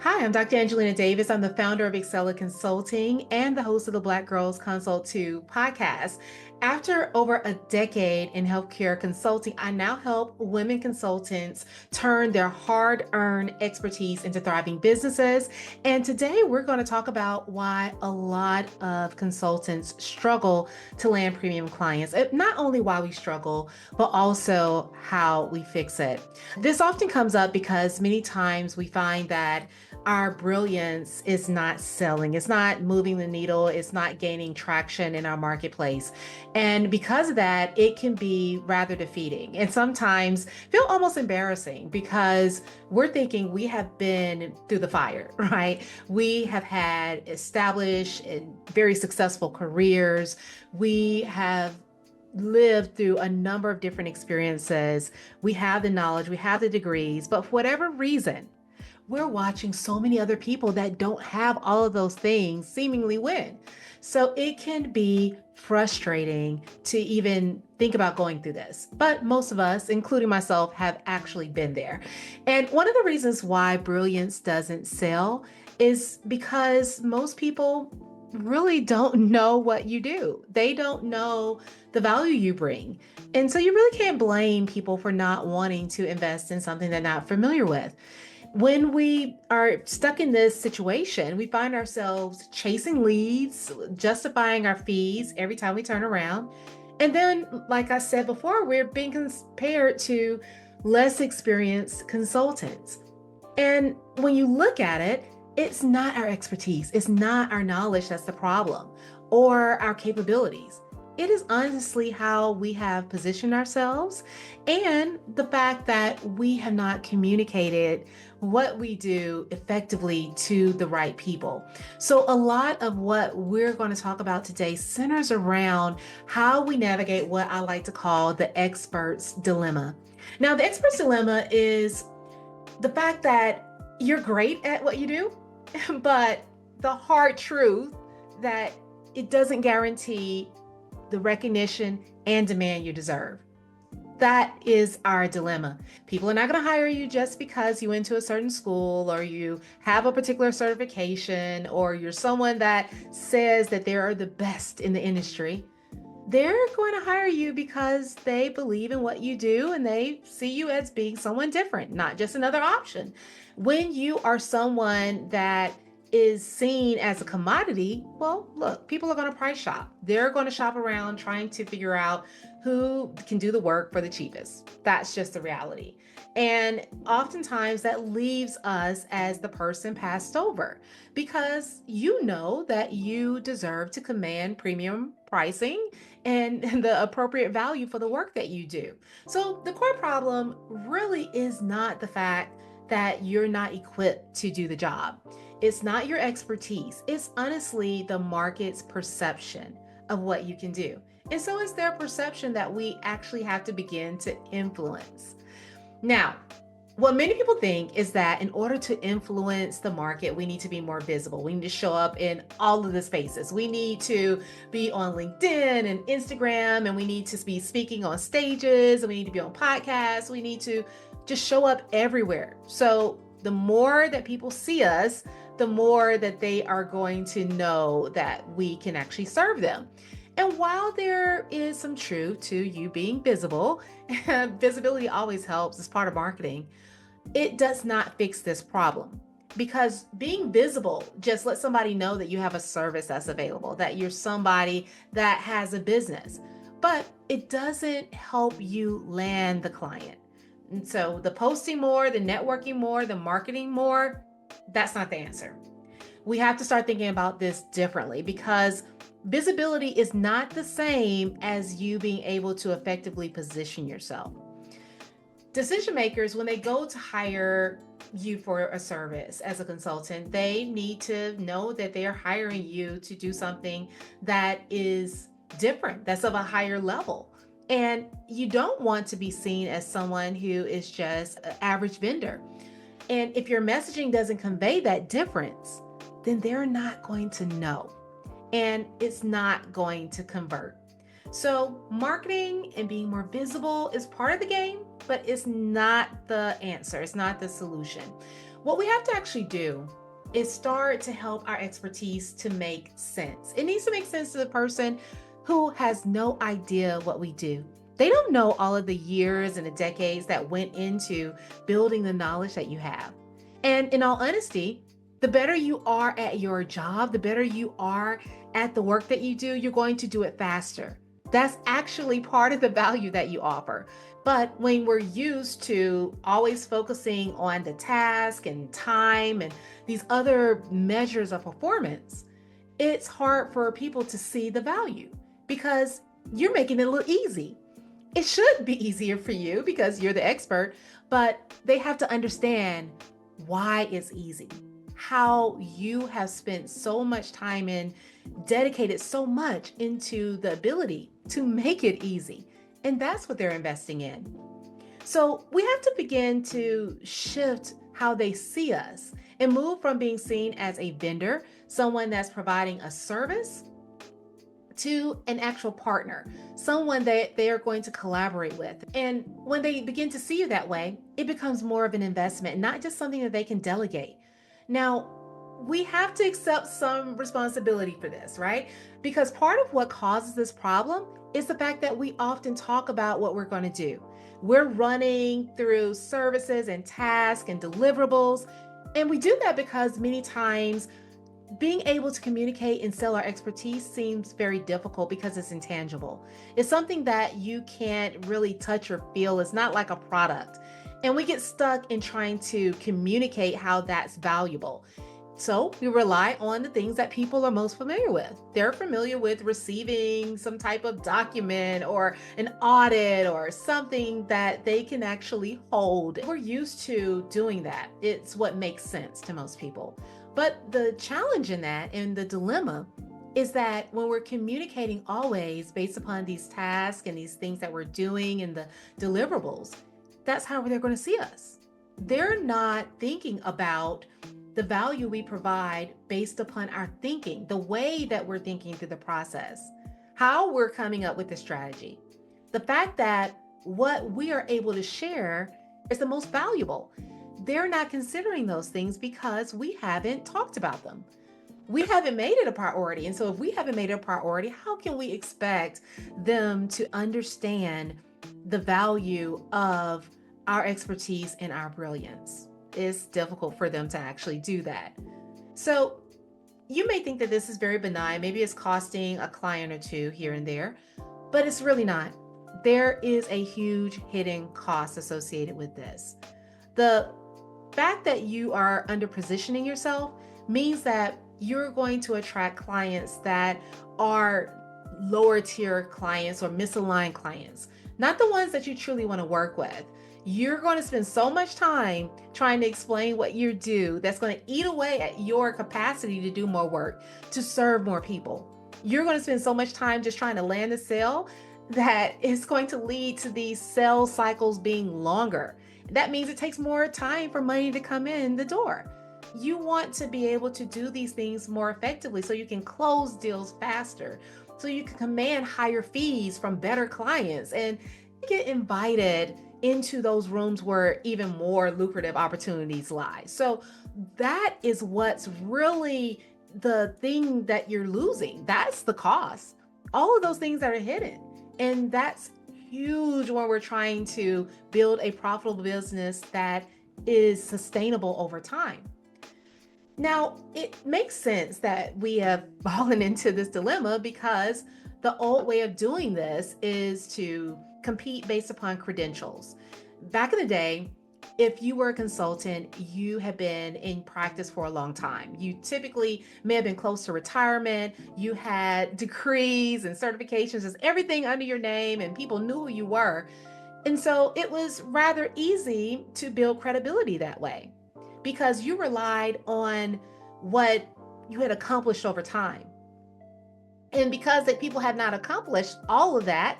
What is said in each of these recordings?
Hi, I'm Dr. Angelina Davis. I'm the founder of Excella Consulting and the host of the Black Girls Consult 2 podcast. After over a decade in healthcare consulting, I now help women consultants turn their hard earned expertise into thriving businesses. And today we're going to talk about why a lot of consultants struggle to land premium clients. Not only why we struggle, but also how we fix it. This often comes up because many times we find that our brilliance is not selling, it's not moving the needle, it's not gaining traction in our marketplace. And because of that, it can be rather defeating and sometimes feel almost embarrassing because we're thinking we have been through the fire, right? We have had established and very successful careers. We have lived through a number of different experiences. We have the knowledge, we have the degrees, but for whatever reason, we're watching so many other people that don't have all of those things seemingly win. So it can be frustrating to even think about going through this. But most of us, including myself, have actually been there. And one of the reasons why brilliance doesn't sell is because most people really don't know what you do. They don't know the value you bring. And so you really can't blame people for not wanting to invest in something they're not familiar with. When we are stuck in this situation, we find ourselves chasing leads, justifying our fees every time we turn around. And then, like I said before, we're being compared to less experienced consultants. And when you look at it, it's not our expertise, it's not our knowledge that's the problem or our capabilities. It is honestly how we have positioned ourselves and the fact that we have not communicated what we do effectively to the right people. So, a lot of what we're going to talk about today centers around how we navigate what I like to call the expert's dilemma. Now, the expert's dilemma is the fact that you're great at what you do, but the hard truth that it doesn't guarantee the recognition and demand you deserve. That is our dilemma. People are not going to hire you just because you went to a certain school or you have a particular certification or you're someone that says that they are the best in the industry. They're going to hire you because they believe in what you do and they see you as being someone different, not just another option. When you are someone that is seen as a commodity, well, look, people are going to price shop. They're going to shop around trying to figure out who can do the work for the cheapest. That's just the reality. And oftentimes that leaves us as the person passed over because you know that you deserve to command premium pricing and the appropriate value for the work that you do. So the core problem really is not the fact that you're not equipped to do the job. It's not your expertise. It's honestly the market's perception of what you can do. And so it's their perception that we actually have to begin to influence. Now, what many people think is that in order to influence the market, we need to be more visible. We need to show up in all of the spaces. We need to be on LinkedIn and Instagram, and we need to be speaking on stages, and we need to be on podcasts. We need to just show up everywhere. So the more that people see us, the more that they are going to know that we can actually serve them. And while there is some truth to you being visible, visibility always helps as part of marketing, it does not fix this problem. Because being visible just lets somebody know that you have a service that's available, that you're somebody that has a business, but it doesn't help you land the client. And so the posting more, the networking more, the marketing more, that's not the answer. We have to start thinking about this differently because visibility is not the same as you being able to effectively position yourself. Decision makers, when they go to hire you for a service as a consultant, they need to know that they are hiring you to do something that is different, that's of a higher level. And you don't want to be seen as someone who is just an average vendor. And if your messaging doesn't convey that difference, then they're not going to know. And it's not going to convert. So marketing and being more visible is part of the game, but it's not the answer. It's not the solution. What we have to actually do is start to help our expertise to make sense. It needs to make sense to the person who has no idea what we do. They don't know all of the years and the decades that went into building the knowledge that you have. And in all honesty, the better you are at your job, the better you are at the work that you do, you're going to do it faster. That's actually part of the value that you offer. But when we're used to always focusing on the task and time and these other measures of performance, it's hard for people to see the value because you're making it look easy. It should be easier for you because you're the expert, but they have to understand why it's easy, how you have spent so much time and dedicated so much into the ability to make it easy. And that's what they're investing in. So we have to begin to shift how they see us and move from being seen as a vendor, someone that's providing a service, to an actual partner, someone that they are going to collaborate with. And when they begin to see you that way, it becomes more of an investment, not just something that they can delegate. Now, we have to accept some responsibility for this, right? Because part of what causes this problem is the fact that we often talk about what we're going to do. We're running through services and tasks and deliverables. And we do that because many times being able to communicate and sell our expertise seems very difficult because it's intangible. It's something that you can't really touch or feel. It's not like a product. And we get stuck in trying to communicate how that's valuable. So we rely on the things that people are most familiar with. They're familiar with receiving some type of document or an audit or something that they can actually hold. We're used to doing that. It's what makes sense to most people. But the challenge in that and the dilemma is that when we're communicating always based upon these tasks and these things that we're doing and the deliverables, that's how they're going to see us. They're not thinking about the value we provide based upon our thinking, the way that we're thinking through the process, how we're coming up with the strategy. The fact that what we are able to share is the most valuable. They're not considering those things because we haven't talked about them. We haven't made it a priority. And so if we haven't made it a priority, how can we expect them to understand the value of our expertise and our brilliance? It's difficult for them to actually do that. So you may think that this is very benign. Maybe it's costing a client or two here and there, but it's really not. There is a huge hidden cost associated with this. The fact that you are under positioning yourself means that you're going to attract clients that are lower tier clients or misaligned clients, not the ones that you truly want to work with. You're going to spend so much time trying to explain what you do that's going to eat away at your capacity to do more work, to serve more people. You're going to spend so much time just trying to land a sale that it's going to lead to these sales cycles being longer. That means it takes more time for money to come in the door. You want to be able to do these things more effectively so you can close deals faster, so you can command higher fees from better clients and get invited into those rooms where even more lucrative opportunities lie. So that is what's really the thing that you're losing. That's the cost. All of those things that are hidden. And that's huge when we're trying to build a profitable business that is sustainable over time. Now, it makes sense that we have fallen into this dilemma because the old way of doing this is to compete based upon credentials. Back in the day, if you were a consultant, you have been in practice for a long time. You typically may have been close to retirement. You had degrees and certifications, just everything under your name, and people knew who you were. And so it was rather easy to build credibility that way because you relied on what you had accomplished over time. And because that people had not accomplished all of that,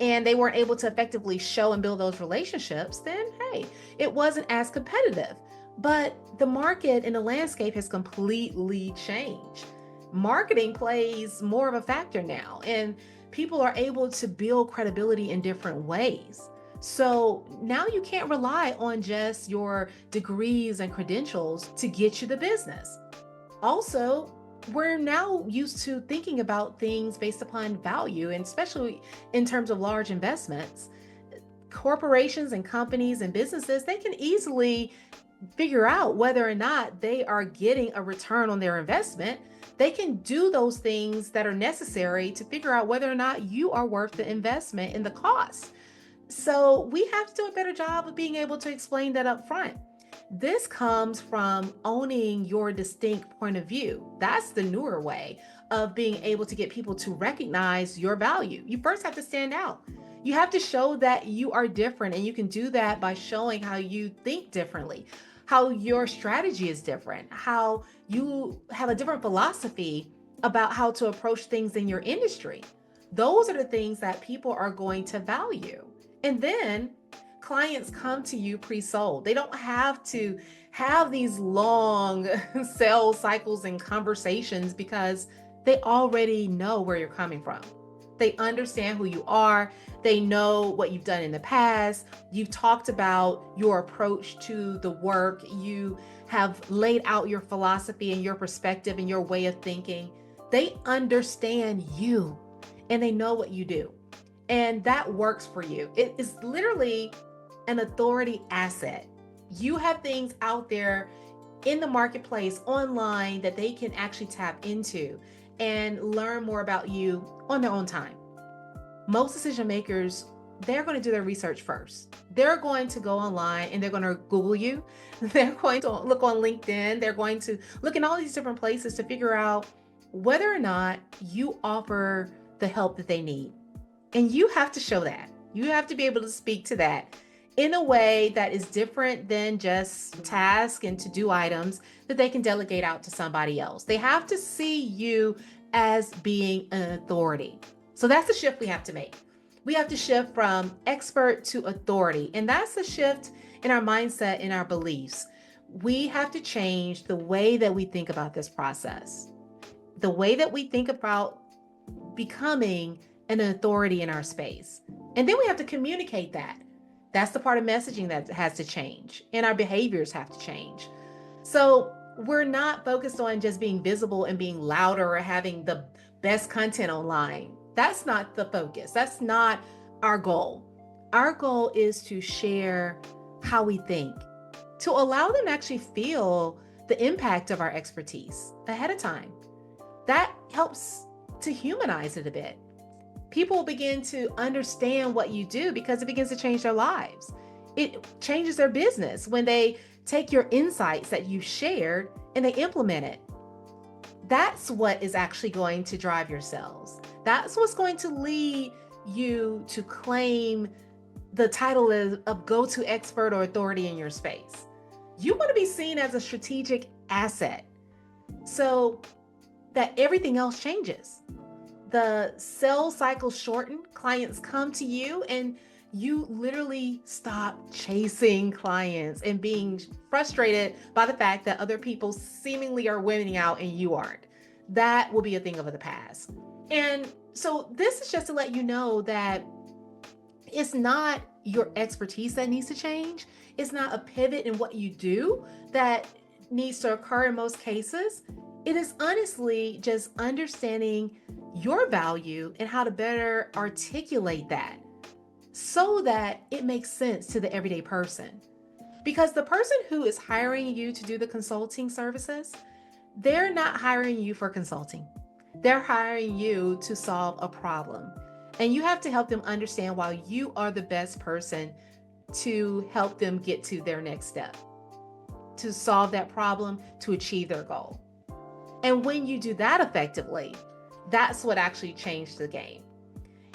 and they weren't able to effectively show and build those relationships, then hey, it wasn't as competitive. But the market and the landscape has completely changed. Marketing plays more of a factor now, and people are able to build credibility in different ways. So now you can't rely on just your degrees and credentials to get you the business. Also, we're now used to thinking about things based upon value, and especially in terms of large investments. Corporations and companies and businesses, they can easily figure out whether or not they are getting a return on their investment. They can do those things that are necessary to figure out whether or not you are worth the investment and the cost. So we have to do a better job of being able to explain that up front. This comes from owning your distinct point of view. That's the newer way of being able to get people to recognize your value. You first have to stand out. You have to show that you are different, and you can do that by showing how you think differently, how your strategy is different, how you have a different philosophy about how to approach things in your industry. Those are the things that people are going to value. And then clients come to you pre-sold. They don't have to have these long sales cycles and conversations because they already know where you're coming from. They understand who you are. They know what you've done in the past. You've talked about your approach to the work. You have laid out your philosophy and your perspective and your way of thinking. They understand you and they know what you do. And that works for you. It is literally an authority asset. You have things out there in the marketplace online that they can actually tap into and learn more about you on their own time. Most decision makers, they're going to do their research first. They're going to go online and they're going to Google you. They're going to look on LinkedIn. They're going to look in all these different places to figure out whether or not you offer the help that they need. And you have to show that. You have to be able to speak to that in a way that is different than just task and to-do items that they can delegate out to somebody else. They have to see you as being an authority. So that's the shift we have to make. We have to shift from expert to authority. And that's a shift in our mindset, in our beliefs. We have to change the way that we think about this process, the way that we think about becoming an authority in our space. And then we have to communicate that. That's the part of messaging that has to change, and our behaviors have to change. So we're not focused on just being visible and being louder or having the best content online. That's not the focus. That's not our goal. Our goal is to share how we think, to allow them to actually feel the impact of our expertise ahead of time. That helps to humanize it a bit. People begin to understand what you do because it begins to change their lives. It changes their business when they take your insights that you shared and they implement it. That's what is actually going to drive your sales. That's what's going to lead you to claim the title of go-to expert or authority in your space. You want to be seen as a strategic asset so that everything else changes. The sales cycle shorten, clients come to you, and you literally stop chasing clients and being frustrated by the fact that other people seemingly are winning out and you aren't. That will be a thing of the past. And so this is just to let you know that it's not your expertise that needs to change. It's not a pivot in what you do that needs to occur in most cases. It is honestly just understanding your value and how to better articulate that so that it makes sense to the everyday person. Because the person who is hiring you to do the consulting services, they're not hiring you for consulting. They're hiring you to solve a problem. And you have to help them understand why you are the best person to help them get to their next step, to solve that problem, to achieve their goal. And when you do that effectively, that's what actually changed the game.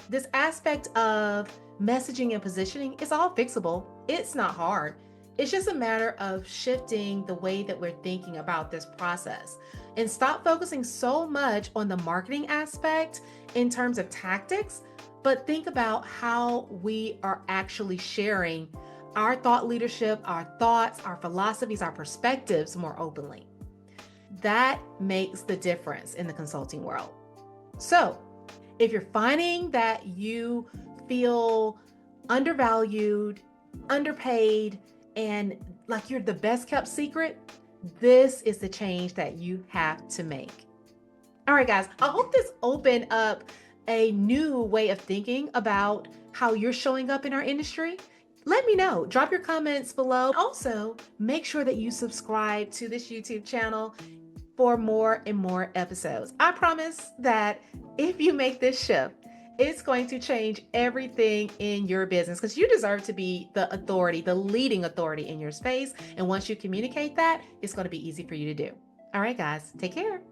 This aspect of messaging and positioning is all fixable. It's not hard. It's just a matter of shifting the way that we're thinking about this process and stop focusing so much on the marketing aspect in terms of tactics, but think about how we are actually sharing our thought leadership, our thoughts, our philosophies, our perspectives more openly. That makes the difference in the consulting world. So if you're finding that you feel undervalued, underpaid, and like you're the best kept secret, this is the change that you have to make. All right, guys, I hope this opened up a new way of thinking about how you're showing up in our industry. Let me know. Drop your comments below. Also, make sure that you subscribe to this YouTube channel for more and more episodes. I promise that if you make this shift, it's going to change everything in your business because you deserve to be the authority, the leading authority in your space. And once you communicate that, it's going to be easy for you to do. All right, guys, take care.